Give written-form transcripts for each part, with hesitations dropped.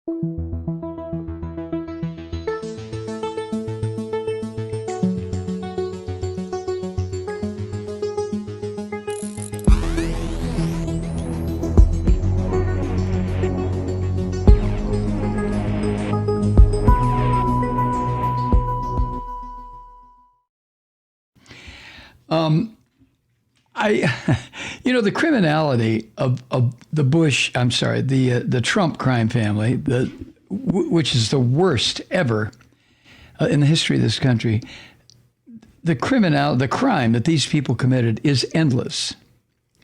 The criminality of the Trump crime family, which is the worst ever in the history of this country, the crime that these people committed is endless,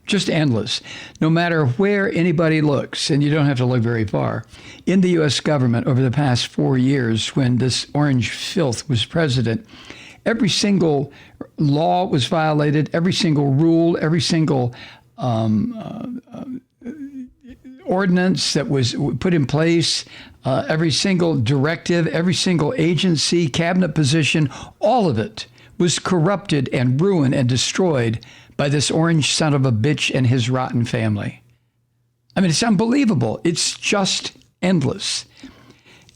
just endless. No matter where anybody looks, and you don't have to look very far, in the U.S. government over the past 4 years when this orange filth was president, every single law was violated, every single rule, every single ordinance that was put in place, every single directive, every single agency, cabinet position, all of it was corrupted and ruined and destroyed by this orange son of a bitch and his rotten family. I mean, it's unbelievable. It's just endless.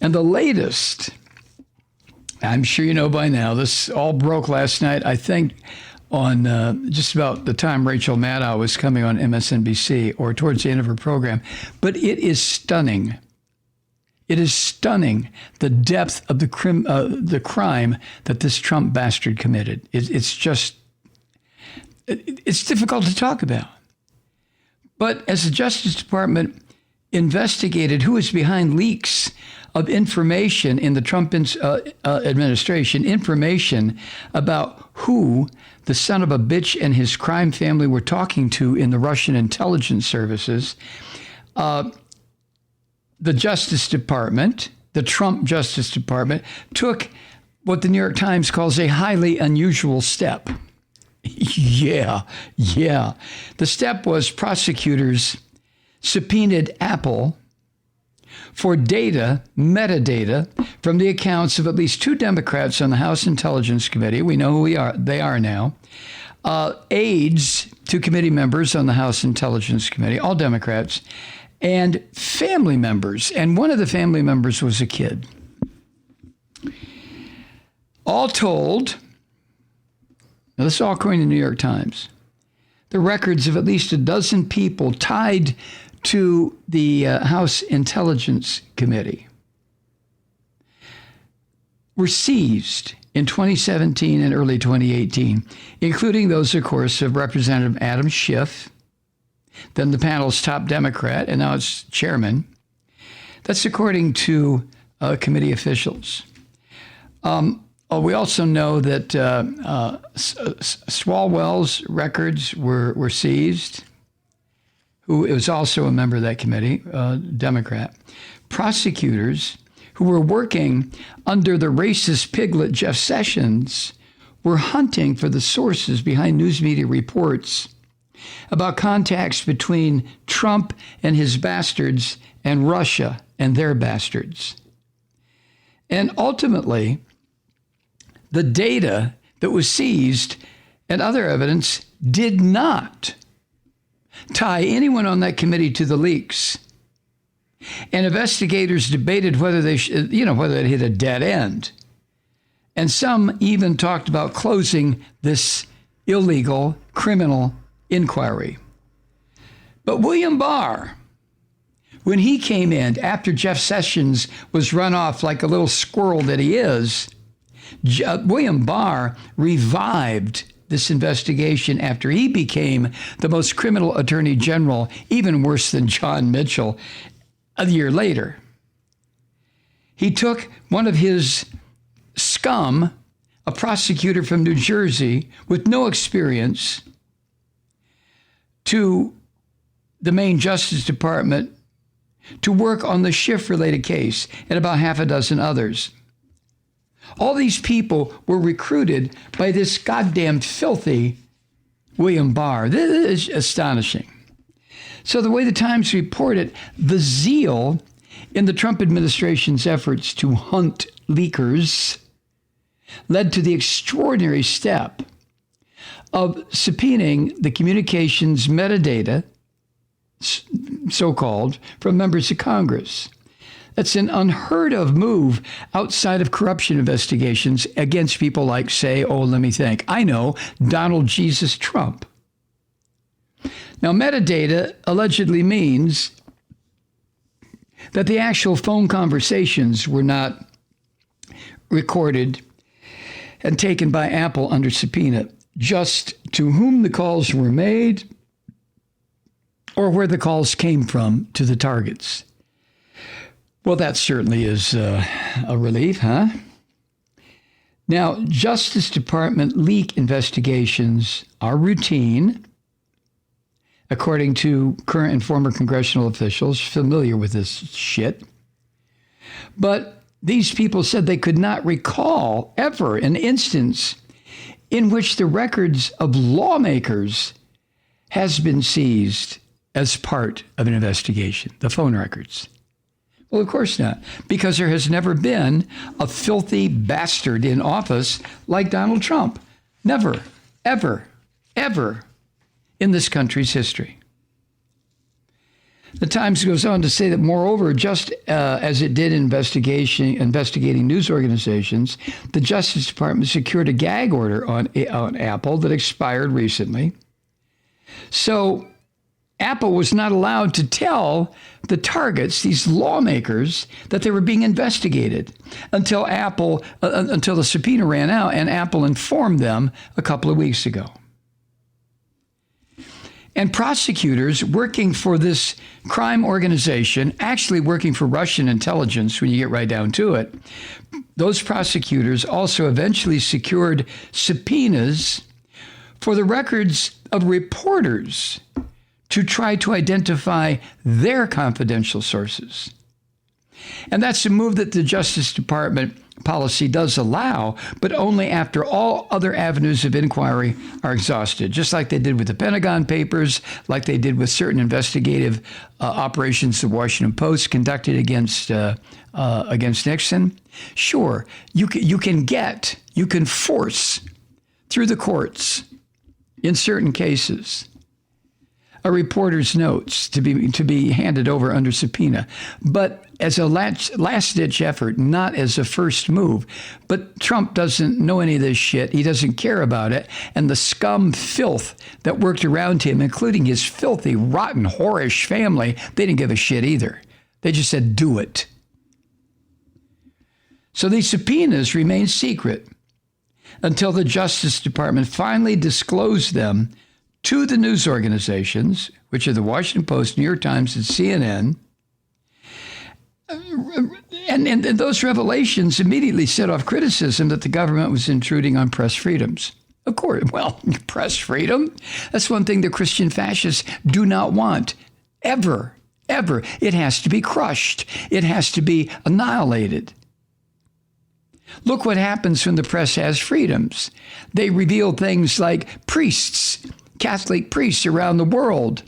And the latest, I'm sure you know by now, this all broke last night, I think, on just about the time Rachel Maddow was coming on MSNBC or towards the end of her program. But it is stunning. It is stunning, the depth of the crime that this Trump bastard committed. It's difficult to talk about. But as the Justice Department investigated who was behind leaks of information in the Trump administration, information about who the son of a bitch and his crime family were talking to in the Russian intelligence services, the Justice Department, the Trump Justice Department, took what the New York Times calls a highly unusual step. Yeah. The step was prosecutors subpoenaed Apple for data, metadata, from the accounts of at least 2 Democrats on the House Intelligence Committee. We know who they are now. Aides to committee members on the House Intelligence Committee, all Democrats, and family members. And one of the family members was a kid. All told, now this is all according to the New York Times, the records of at least a dozen people tied to the House Intelligence Committee were seized in 2017 and early 2018, including those, of course, of Representative Adam Schiff, then the panel's top Democrat, and now it's chairman. That's according to committee officials. We also know that Swalwell's records were seized, who was also a member of that committee, Democrat. Prosecutors who were working under the racist piglet Jeff Sessions were hunting for the sources behind news media reports about contacts between Trump and his bastards and Russia and their bastards. And ultimately, the data that was seized and other evidence did not tie anyone on that committee to the leaks. And investigators debated whether they whether it hit a dead end. And some even talked about closing this illegal criminal inquiry. But William Barr, when he came in after Jeff Sessions was run off like a little squirrel that he is, William Barr revived this investigation after he became the most criminal attorney general, even worse than John Mitchell, a year later. He took one of his scum, a prosecutor from New Jersey with no experience, to the Maine Justice Department to work on the Schiff-related case and about half a dozen others. All these people were recruited by this goddamn filthy William Barr. This is astonishing. So the way the Times reported, the zeal in the Trump administration's efforts to hunt leakers led to the extraordinary step of subpoenaing the communications metadata, so-called, from members of Congress. That's an unheard of move outside of corruption investigations against people like, say, let me think. I know, Donald Jesus Trump. Now, metadata allegedly means that the actual phone conversations were not recorded and taken by Apple under subpoena, just to whom the calls were made or where the calls came from to the targets. Well, that certainly is a relief, huh? Now, Justice Department leak investigations are routine, according to current and former congressional officials familiar with this shit. But these people said they could not recall ever an instance in which the records of lawmakers has been seized as part of an investigation, the phone records. Well, of course not, because there has never been a filthy bastard in office like Donald Trump. Never, ever, ever in this country's history. The Times goes on to say that, moreover, just as it did investigating news organizations, the Justice Department secured a gag order on Apple that expired recently. So Apple was not allowed to tell the targets, these lawmakers, that they were being investigated until the subpoena ran out, and Apple informed them a couple of weeks ago. And prosecutors working for this crime organization, actually working for Russian intelligence when you get right down to it, those prosecutors also eventually secured subpoenas for the records of reporters to try to identify their confidential sources. And that's a move that the Justice Department policy does allow, but only after all other avenues of inquiry are exhausted, just like they did with the Pentagon Papers, like they did with certain investigative operations the Washington Post conducted against Nixon. Sure, you can force through the courts in certain cases a reporter's notes to be handed over under subpoena, but as a last-ditch effort, not as a first move. But Trump doesn't know any of this shit. He doesn't care about it. And the scum filth that worked around him, including his filthy, rotten, whorish family, they didn't give a shit either. They just said, do it. So these subpoenas remain secret until the Justice Department finally disclosed them to the news organizations, which are the Washington Post, New York Times, and CNN. And those revelations immediately set off criticism that the government was intruding on press freedoms. Of course, well, press freedom, that's one thing the Christian fascists do not want, ever, ever. It has to be crushed. It has to be annihilated. Look what happens when the press has freedoms. They reveal things like priests, Catholic priests around the world,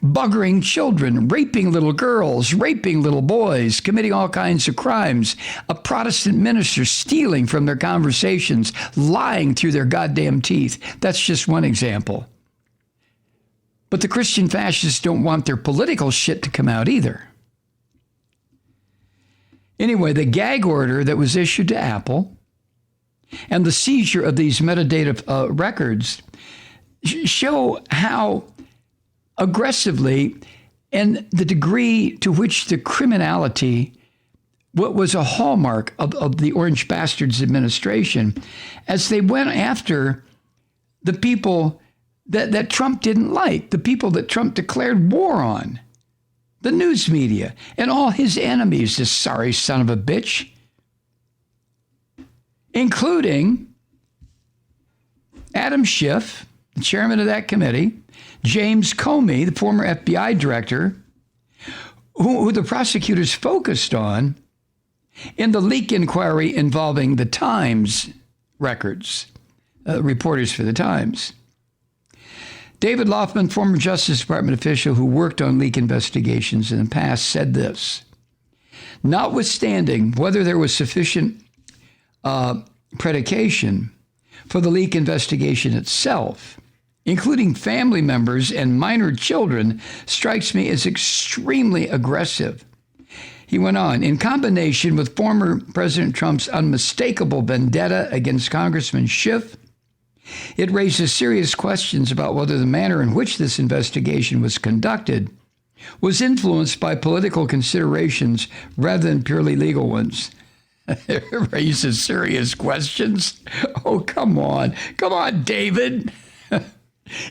buggering children, raping little girls, raping little boys, committing all kinds of crimes, a Protestant minister stealing from their conversations, lying through their goddamn teeth. That's just one example. But the Christian fascists don't want their political shit to come out either. Anyway, the gag order that was issued to Apple and the seizure of these metadata records show how aggressively and the degree to which the criminality, what was a hallmark of the Orange Bastards administration, as they went after the people that Trump didn't like, the people that Trump declared war on, the news media, and all his enemies, this sorry son of a bitch, including Adam Schiff, the chairman of that committee, James Comey, the former FBI director, who the prosecutors focused on in the leak inquiry involving the Times records, reporters for the Times. David Loffman, former Justice Department official who worked on leak investigations in the past, said this: notwithstanding whether there was sufficient predication for the leak investigation itself, including family members and minor children, strikes me as extremely aggressive. He went on, in combination with former President Trump's unmistakable vendetta against Congressman Schiff, it raises serious questions about whether the manner in which this investigation was conducted was influenced by political considerations rather than purely legal ones. It raises serious questions. Oh, come on. Come on, David.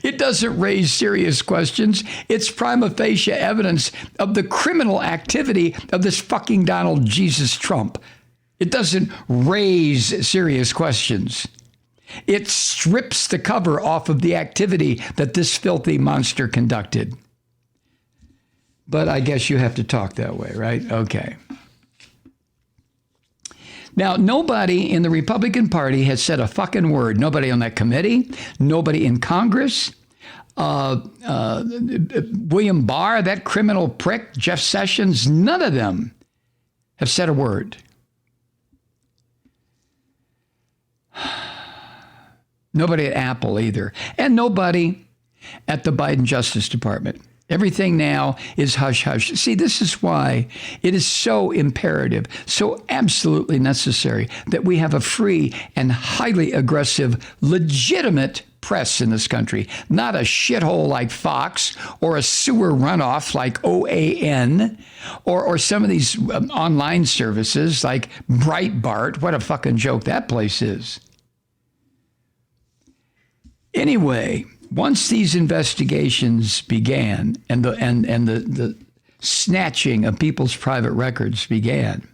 It doesn't raise serious questions. It's prima facie evidence of the criminal activity of this fucking Donald Jesus Trump. It doesn't raise serious questions. It strips the cover off of the activity that this filthy monster conducted. But I guess you have to talk that way, right? Okay. Now, nobody in the Republican Party has said a fucking word. Nobody on that committee, nobody in Congress, William Barr, that criminal prick, Jeff Sessions, none of them have said a word. Nobody at Apple either. And nobody at the Biden Justice Department. Everything now is hush-hush. See, this is why it is so imperative, so absolutely necessary that we have a free and highly aggressive, legitimate press in this country, not a shithole like Fox or a sewer runoff like OAN or some of these online services like Breitbart. What a fucking joke that place is. Anyway, once these investigations began and the snatching of people's private records began,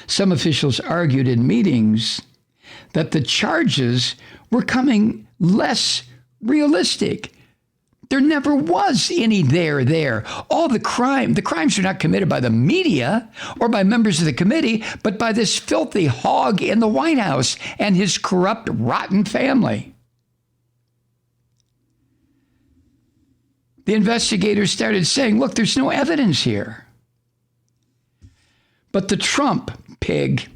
some officials argued in meetings that the charges were coming less realistic. There never was any there. All the crimes are not committed by the media or by members of the committee, but by this filthy hog in the White House and his corrupt, rotten family. The investigators started saying, look, there's no evidence here. But the Trump pig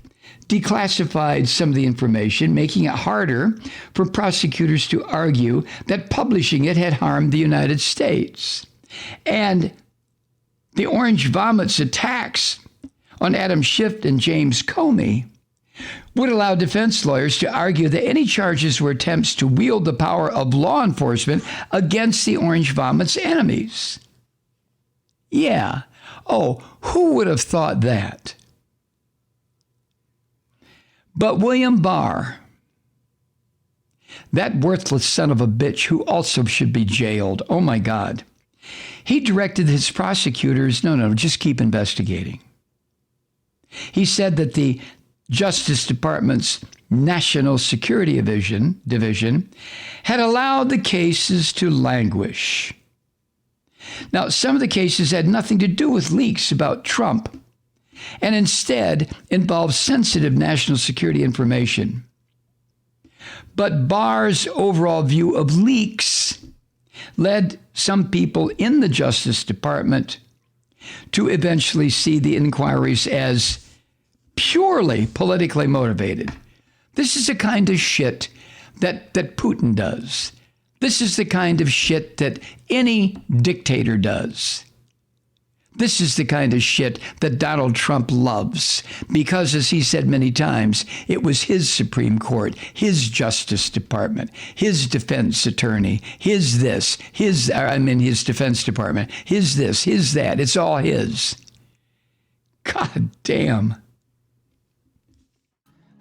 declassified some of the information, making it harder for prosecutors to argue that publishing it had harmed the United States. And the Orange Vomits attacks on Adam Schiff and James Comey would allow defense lawyers to argue that any charges were attempts to wield the power of law enforcement against the Orange Vomits' enemies. Yeah. Oh, who would have thought that? But William Barr, that worthless son of a bitch who also should be jailed, oh my God, he directed his prosecutors, no, just keep investigating. He said that the Justice Department's National Security Division had allowed the cases to languish. Now, some of the cases had nothing to do with leaks about Trump and instead involved sensitive national security information. But Barr's overall view of leaks led some people in the Justice Department to eventually see the inquiries as purely politically motivated. This is the kind of shit that Putin does. This is the kind of shit that any dictator does. This is the kind of shit that Donald Trump loves because, as he said many times, it was his Supreme Court, his Justice Department, his defense attorney, his this, his Defense Department, his this, his that. It's all his. God damn.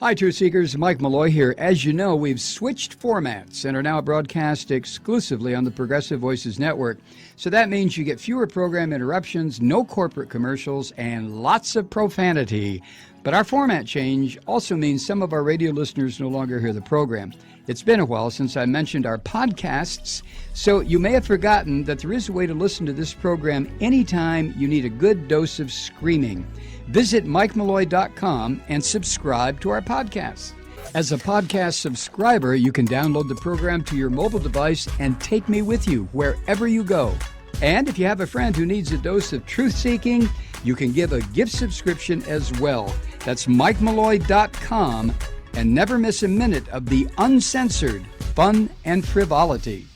Hi, Truth Seekers. Mike Malloy here. As you know, we've switched formats and are now broadcast exclusively on the Progressive Voices Network. So that means you get fewer program interruptions, no corporate commercials, and lots of profanity. But our format change also means some of our radio listeners no longer hear the program. It's been a while since I mentioned our podcasts, so you may have forgotten that there is a way to listen to this program anytime you need a good dose of screaming. Visit MikeMalloy.com and subscribe to our podcast. As a podcast subscriber, you can download the program to your mobile device and take me with you wherever you go. And if you have a friend who needs a dose of truth-seeking, you can give a gift subscription as well. That's MikeMalloy.com, and never miss a minute of the uncensored fun and frivolity.